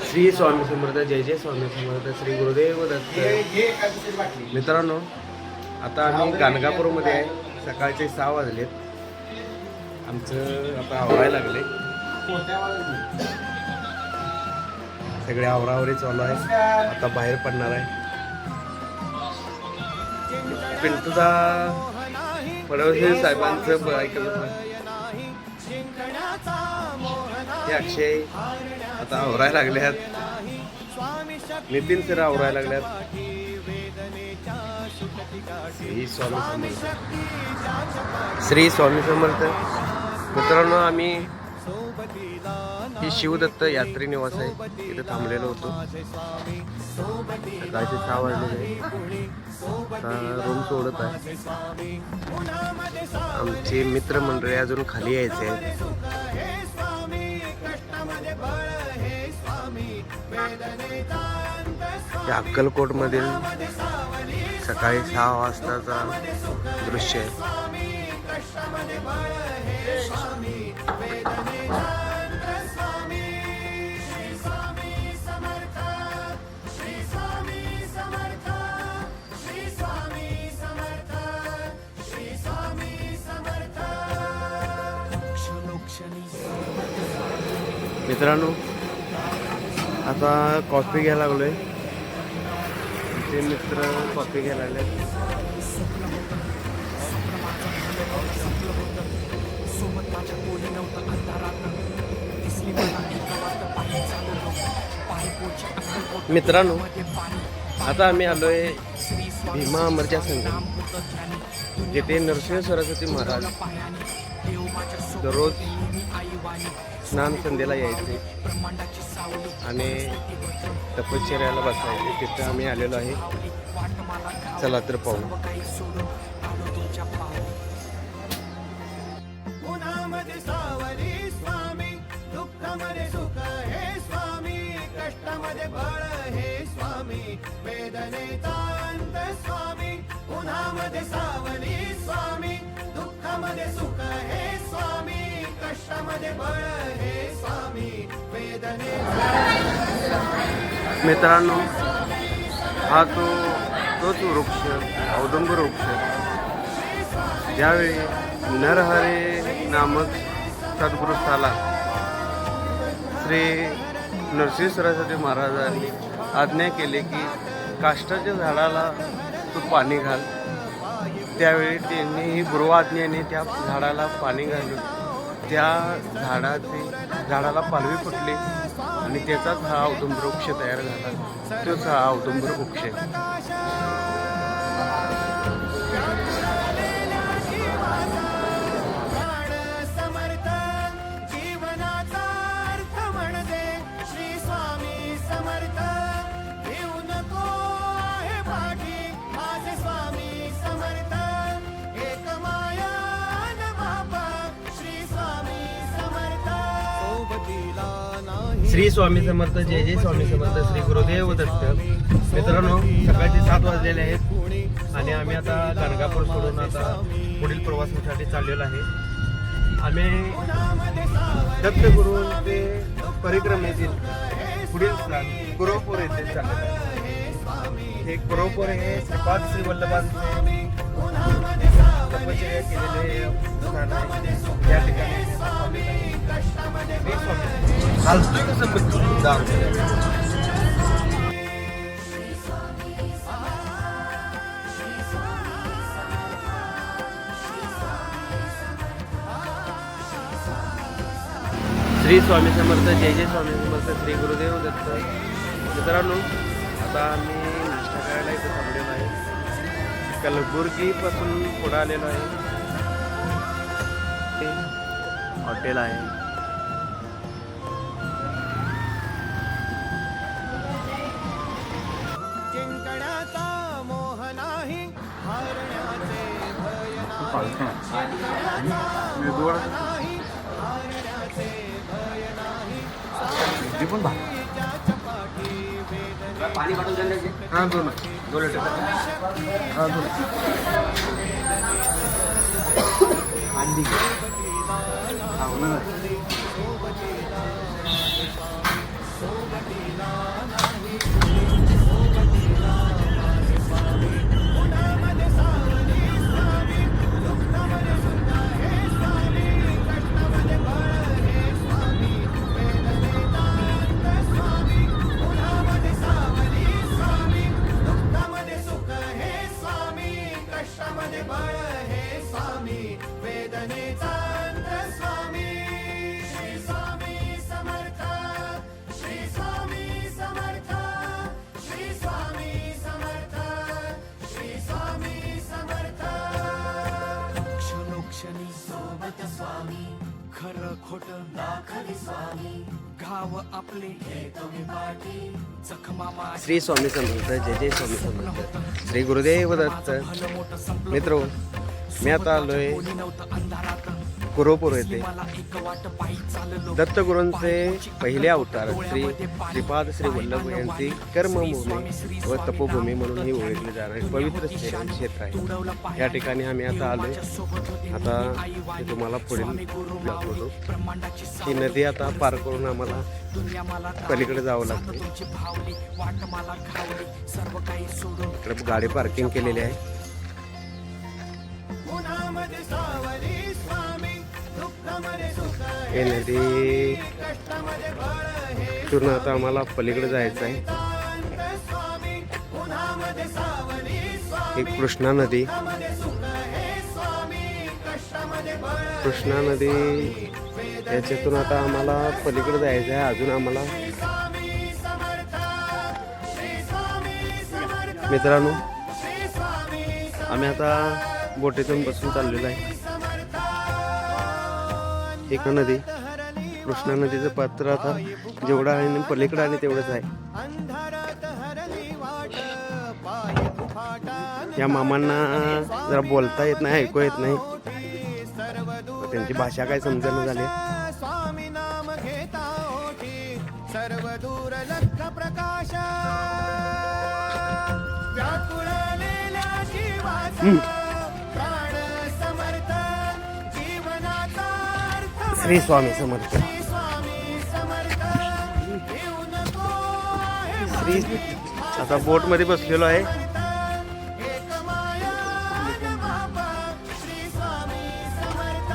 श्री स्वामी समर्थ. जय जय स्वामी समर्थ. श्री गुरुदेव दत्त. मित्रांनो, आता आम्ही गाणगापूरमध्ये आहे. सकाळचे 6 वाजलेत. आमचं आता आवरायला लागले. सगळे आवरावरी चालू आहे. आता बाहेर पडणार आहे. पिंटूचा फडणवीस साहेबांचं ऐकलं. हे अक्षय आता आवरायला लागल्यात. नितीन सर आवरायला लागल्यात. श्री स्वामी समर्थ. श्री स्वामी समर्थ. मित्रांनो, आम्ही ही शिवदत्त यात्री निवास आहे, इथे थांबलेलो होतो. सकाळचे 6 वाजलेले. रूम सोडत आहे. आमचे मित्रमंडळी अजून खाली यायचे आहेत. अक्कलकोट मधील सकाळी 6 वाजताचा दृश्य आहे. मित्रांनो, आता कॉफी घ्यायला लागलोय. ते मित्र कॉफी घ्यायला लागले. मित्रांनो, आता आम्ही आलोय भीमा अमरच्या संगम, जिथे नरसिंह सरस्वती महाराज दररोज स्नान संध्येला यायचे आणि तपश्चर्याला बसायचे. तिथे आम्ही आलेलो आहे. चला तर पाहू. उन्हामध्ये सावली स्वामी, दुःखामध्ये सुख हे स्वामी, कष्टामध्ये बळ हे स्वामी, वेदनेचा अंत स्वामी. उन्हामध्ये सावली स्वामी, दुःखामध्ये सुख हे स्वामी, कष्टामध्ये बळ हे स्वामी, वेदनेचा. मित्रांनो, हा तोच वृक्ष, औदुंबर वृक्ष. ज्यावेळी नरहरे नामक सद्गुरुस्थाला श्री नरसिंह सरस्वती महाराजांनी आज्ञा केली की काष्टाच्या झाडाला तू पाणी घाल, त्यावेळी त्यांनी ही गुरुआज्ञेने त्या झाडाला पाणी घालून त्या झाडाला पालवी फुटली आणि त्याचाच हा औदुंबर वृक्ष तयार झाला. तोच हा औदुंबर वृक्ष आहे. श्री स्वामी समर्थ. जय जय स्वामी समर्थ. श्री गुरुदेव दत्त. मित्रांनो, सकाळचे 7 वाजलेले आहेत आणि आम्ही आता गाणगापूर सोडून आता पुढील प्रवासासाठी चाललेलो आहे. आम्ही दत्तगुरू ते परिक्रमेतील पुढील स्थान कुरवपूर येथे चाललेलो आहे. हे कुरवपूर हे श्रीपाद श्री वल्लभांचे तपश्चर्या केलेले स्थान आहे. या ठिकाणी श्री स्वामी समर्थ. जय जय स्वामी समर्थ. श्री गुरुदेव दत्त. मित्रांनो, आता आम्ही नाश्ता करायला इथं थांबलेलो आहे. कलबुर्गी पासून पुढे आलेलो आहे. हॉटेल आहे. पाणी पाठवून द्यायचे. हां, 2 लिटर. हां, 2. सोबतीला नाही कुणी, सोबतीला माझे स्वामी. उन्हामध्ये सावली स्वामी, दुःखामध्ये सुख हे स्वामी, कष्टामध्ये बळ हे स्वामी, वेदनेचा अंत स्वामी. उन्हामध्ये सावली स्वामी, दुःखामध्ये सुख हे स्वामी, कष्टामध्ये बळ हे स्वामी, वेदनेचा अंत स्वामी. श्री स्वामी समर्थ, श्री स्वामी समर्थ, श्री स्वामी समर्थ, श्री स्वामी समर्थ. क्षणोक्षणी सोबत स्वामी, खरं खोट दाखली स्वामी, गाव आपले हे तुम्ही पाठी, जखमा माझी श्री स्वामी समर्थ. जय जय स्वामी समर्थ. श्री गुरुदेव दत्त. मित्र, मी आता आलोय कुरोपूर येथे. दत्तगुरूंचे पहिले अवतार श्री श्रीपाद श्री वल्लभ यांची कर्मभूमी व तपोभूमी म्हणूनही ओळखले जाणारे पवित्र क्षेत्र आहे. या ठिकाणी आम्ही आता आलोय. आता मी तुम्हाला पुढील दाखवतो. ही नदी आता पार करून आम्हाला पलीकडे जावं लागतं. इकडे गाडी पार्किंग केलेली आहे. उन्हामध्ये सावली स्वामी, दुःखामध्ये सुख हे नदी कष्टामध्ये बळ हे पूर्ण आता आम्हाला पलीकडे जायचं आहे. अंत स्वामी. उन्हामध्ये सावली स्वामी, ही कृष्णा नदी. दुःखामध्ये सुख हे स्वामी, कष्टामध्ये बळ कृष्णा नदी याच्यातून आता आम्हाला पलीकडे जायचं आहे. अजून आम्हाला स्वामी समर्थ, श्री स्वामी समर्थ, मित्रांनो, श्री स्वामी आम्ही आता बोटीतून बसून चाललेलो आहे. एक नदी कृष्णा नदीचं पात्र आता जेवढं आहे आणि पलीकडं आणि तेवढंच आहे. अंधारात हरली वाट, पाय फाटा या मामांना जरा बोलता येत नाही, ऐकू येत नाही. सर्व दूर त्यांची भाषा काय समजणं झाली. स्वामी नाम घेता ओठी, सर्व दूर लख प्रकाश, व्याकुळलेल्या जीवाचा प्राण समर्थ, जीवनाचा अर्थ श्री स्वामी समर्थ. श्री स्वामी समर्थ. येऊ नको आहे श्री आता बोट मध्ये बसलेलो आहे. एक माया न बाबा, श्री स्वामी समर्थ.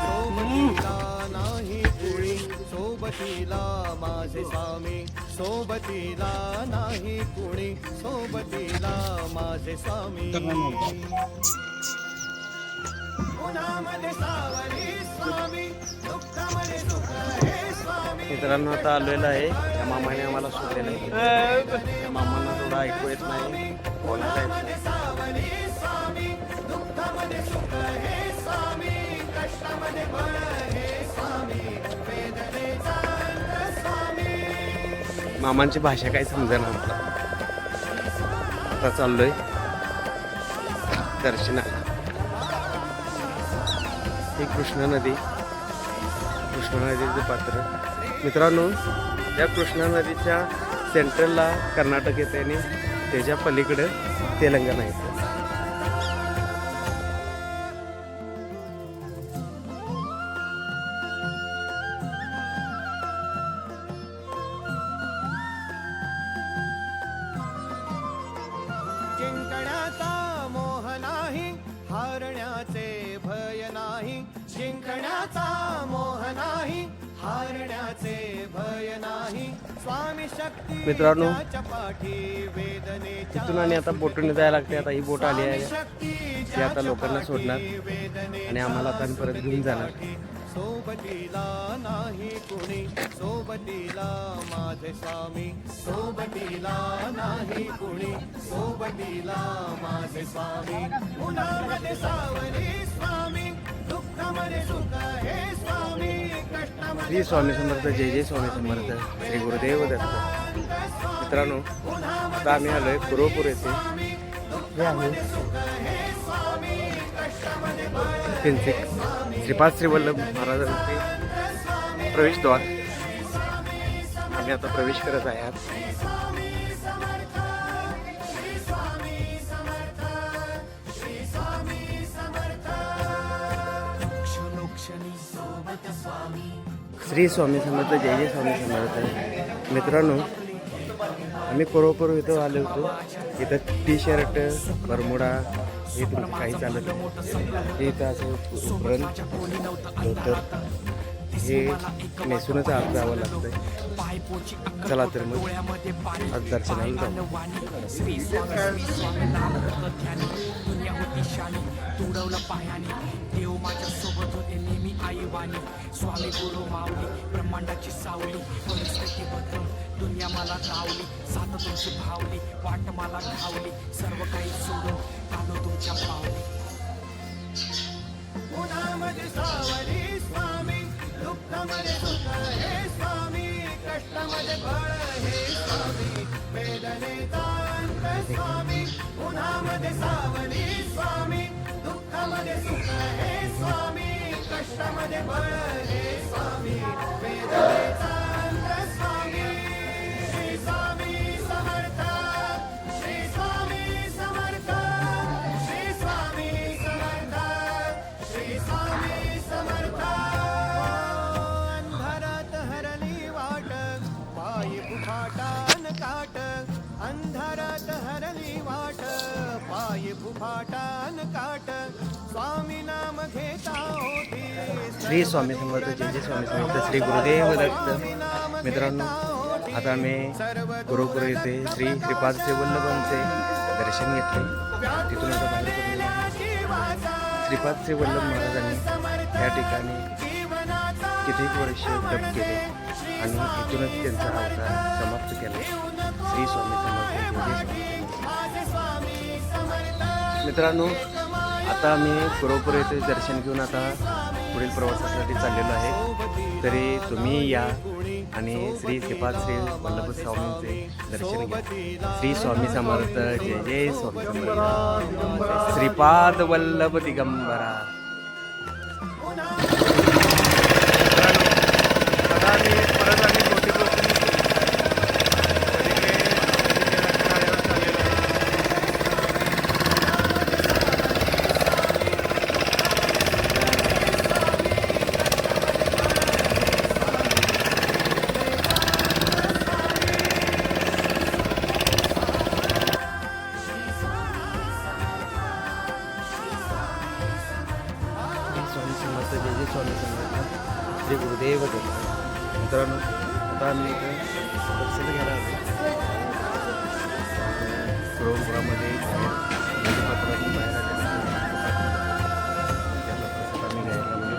सोबतीला नाही कुणी, सोबतीला माझे स्वामी, सोबतीला नाही कुणी, सोबतीला माझे स्वामी. उन्हामध्ये सावली स्वामी, दुःखामध्ये सुख हे स्वामी. मित्रांनो, आता आलेलो आहे. या मामाने आम्हाला सोडलेलं आहे. या मामांना थोडं ऐकू येत नाही, बोलायला येत नाही. सावली स्वामी, दुःखामध्ये सुख हे स्वामी, कष्टामध्ये बळ हे स्वामी, वेदनेचा अंत स्वामी. मामांची भाषा काय समजेना आम्हाला. आता चाललोय दर्शनाला. ही कृष्णा नदी, कृष्णा नदीचं पात्र. मित्रांनो, या कृष्णा नदीच्या सेंट्रलला कर्नाटक येते आणि त्याच्या पलीकडे तेलंगणा येते. जिंकण्याचा मोह नाही, हारण्याचे भय नाही, जिंकण्याचा मोह नाही, हारण्याचे भय नाही, स्वामी शक्ती मित्रांनो, पाठी, वेदनेच्या तिथून आणि आता बोटीने जायला लागते. आता ही बोट आली आहे. शक्ती ती आता लोकांना सोडणार आणि आम्हाला आता परत घेऊन जाणार. सोबतीला नाही कुणी, सोबतीला माझे स्वामी, सोबतीला नाही कुणी, सोबतीला माझे स्वामी. उन्हामध्ये सावली स्वामी, दुःखामध्ये सुख हे स्वामी, कष्टामध्ये श्री स्वामी समर्थ. जय जय स्वामी समर्थ. श्री गुरुदेव दत्त. मित्रांनो, आता आम्ही आलोय कुरोपूर येथे. हे आहे त्यांचे श्रीपाद श्री वल्लभ महाराजांचे प्रवेशद्वार. आम्ही आता प्रवेश करत आहे आत. क्षणोक्षणी सोबत स्वामी, श्री स्वामी समर्थ, जय जय स्वामी समर्थ. मित्रांनो, आम्ही कोरोकोरो इथं आलो होतो. इथं टी शर्ट, बरमुडा हे तुमचं काही चालत नाही. हे इथं असं उपरण धोतर हे नेसूनच आत जावं लागतंय. चला तर मग आज दर्शनाला तुडवलं पायाने देव माझ्या सोबत होते नेहमी आईवानी. स्वामी गुरु माऊली ब्रह्मांडाची सावली, परिस्थिती बदलून दुनिया मला धावली. साथ तुमची भावली, वाट मला धावली, सर्व काही सोडून आलो तुमच्या पावली. उन्हामध्ये सावली स्वामी, दुःखामध्ये सुख हे स्वामी, कष्टामध्ये बळ हे स्वामी, वेदनेचा अंत स्वामी. उन्हामध्ये सावली स्वामी, दुःखामध्ये सुख हे स्वामी, कष्टामध्ये बळ हे स्वामी, वेदनेचा अंत स्वामी. श्री स्वामी समर्थ, श्री स्वामी समर्थ, श्री स्वामी समर्थ, श्री स्वामी समर्थ. अंधारात हरली वाट, पायी फुफाटान काट. अंधारात हरली वाट, पायी फुफाटान काट. स्वामी नाम घेता होती श्री स्वामी समर्थ, जय जय स्वामी समर्थ. श्री गुरुदेव दत्त. मित्रांनो, आता आम्ही गुरुकुर येथे श्री श्रीपाद श्री वल्लभांचे दर्शन घेतले. तिथून आता बाहेर पडलेलो आहे. श्रीपाद श्री वल्लभ महाराजांनी या ठिकाणी कित्येक वर्ष जप केले आणि इथूनच त्यांचा अवतार समाप्त केला. श्री स्वामी समर्थ, जय जय स्वामी समर्थ. मित्रांनो, आता आम्ही गुरुकुर येथे दर्शन घेऊन आता पुढील प्रवासासाठी चाललेलो आहे. तरी तुम्ही या आणि श्री श्रीपाद श्री वल्लभ स्वामींचे दर्शन घ्या. श्री स्वामी समर्थ, जय जय स्वामी समर्थ. श्रीपाद वल्लभ दिगंबरा. स्वामी समर्थ, जय जय स्वामी समर्थ. श्री गुरुदेव दत्त. मित्रांनो, आता आम्ही इथं दर्शन घ्यायला आलो. कुरुंबुरामध्ये नदीपात्रातून बाहेर आम्ही घ्यायला लागलो.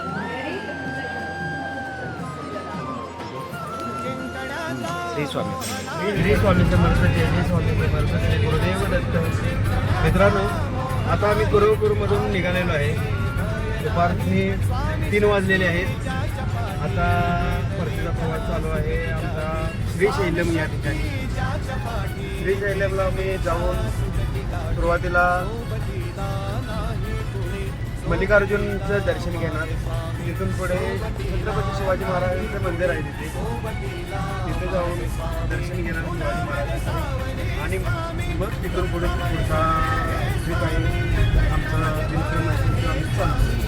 श्री स्वामी समर्थ, श्री स्वामी समर्थ, जय जय स्वामी समर्थ. श्री गुरुदेव दत्त. मित्रांनो, आता आम्ही कुरुंबुरमधून निघालेलो आहे. दुपारचे 3 वाजलेले आहेत. आता परतीचा प्रवास चालू आहे आमचा श्रीशैलम या ठिकाणी. श्रीशैलमला आम्ही जाऊन सुरुवातीला मल्लिकार्जुनचं दर्शन घेणार. तिथून पुढे छत्रपती शिवाजी महाराजांचं मंदिर आहे तिथे जाऊन दर्शन घेणार शिवाजी महाराजांचं. आणि मग तिथून पुढे पुढचा जे काही आमचा दिनक्रम आहे तिथून आम्ही चालतो.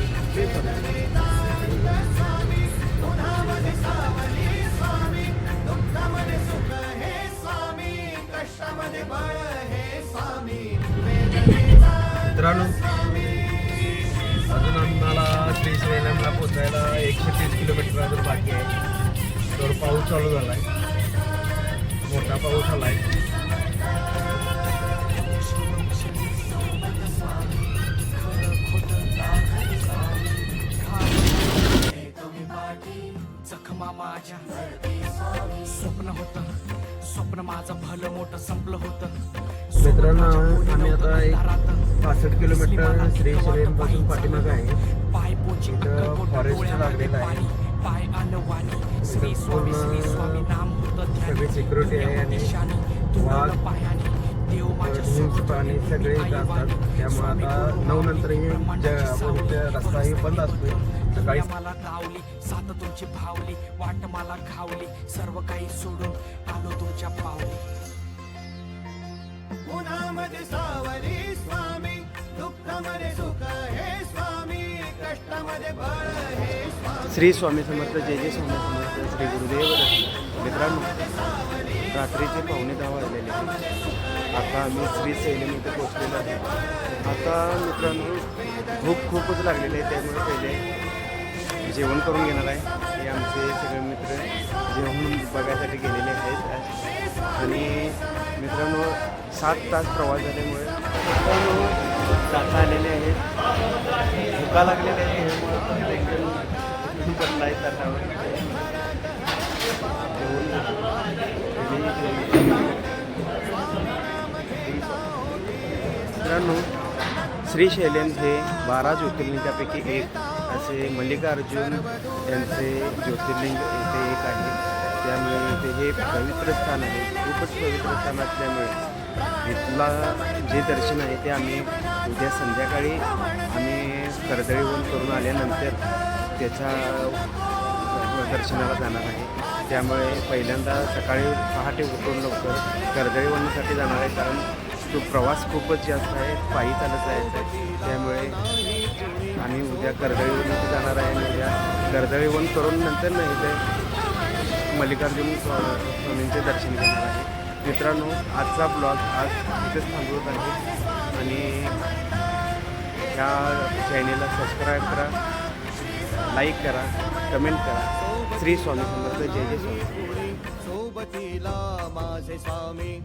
उन्हामध्ये सावली स्वामी, दुःखामध्ये सुख हे स्वामी, कष्टामध्ये बळ हे स्वामी, वेदनेचा मित्रांनो, अजून आम्हाला श्रीशैलमला पोचायला 130 किलोमीटर अजून बाकी आहे. तर पाऊस चालू झाला आहे, मोठा पाऊस आला आहे. जखमा माझ्या स्वप्न होतं, स्वप्न माझं भलं मोठं संपलं होतं. मित्रांनो, आम्ही आता एक 65 किलोमीटर श्रीशैलमपासून पाठीमागे आहे. पायपोची इथं फॉरेस्ट लागलेलं आहे. पाय आलं श्री स्वामी, श्री स्वामी नाम होतं सगळी सिक्युरिटी आहे आणि वाघ, देव माझ्या हिंस प्राणी सगळे इथं असतात. त्यामुळे आता 9 नंतरही रस्ताही बंद असतो. सकाळी मला धावली, साथ तुमची भावली, वाट मला घावली, सर्व काही सोडून आलो तुमच्या पावली. उन्हामध्ये सावली स्वामी, दुःखामध्ये सुख हे स्वामी, कष्टामध्ये बळ हे स्वामी. श्री स्वामी समर्थ जय जय स्वामी समर्थ श्री गुरुदेव दत्त. मित्रांनो, रात्रीचे 9:15 वाजलेले आता आम्ही श्री शैलम इथे पोचलेलो आहे. आता मित्रांनो भूक खूपच लागलेली आहे, त्यामुळे पहिले जेवण करून घेणार आहे. हे आमचे सगळे मित्र जेवण बघायसाठी गेलेले आहेत. आणि मित्रांनो 7 तास प्रवास झाल्यामुळे मित्रांनो जाता आलेले आहेत. भुका लागलेले आहे, त्यामुळे एकदम बसला आहे ताटावर. मित्रांनो श्री शैलेम हे 12 ज्योतिर्लिंगापैकी एक असे मल्लिकार्जुन यांचे ज्योतिर्लिंग इथे एक आहे. त्यामुळे इथे हे पवित्र स्थान आहे. खूपच पवित्र स्थान असल्यामुळे इथला जे दर्शन आहे ते आम्ही उद्या संध्याकाळी आम्ही कर्दळीवन करून आल्यानंतर त्याच्या दर्शनाला जाणार आहे. त्यामुळे पहिल्यांदा सकाळी पहाटे उठून लवकर कर्दळीवनासाठी जाणार आहे, कारण तो प्रवास खूपच जास्त आहे, पायी चालत जायचं आहे. त्यामुळे आम्ही उद्या कर्दळीवनासाठी जाणार आहे आणि उद्या कर्दळीवन करून नंतर नाही ते मल्लिकार्जुन स्वामींचे दर्शन घेणार आहे. मित्रांनो, आजचा ब्लॉग आज इथेच थांबवत आहे आणि ह्या चॅनेलला सबस्क्राईब करा, लाईक करा, कमेंट करा. श्री स्वामी समर्थ जय जय स्वामी. सोबतीला माझे स्वामी.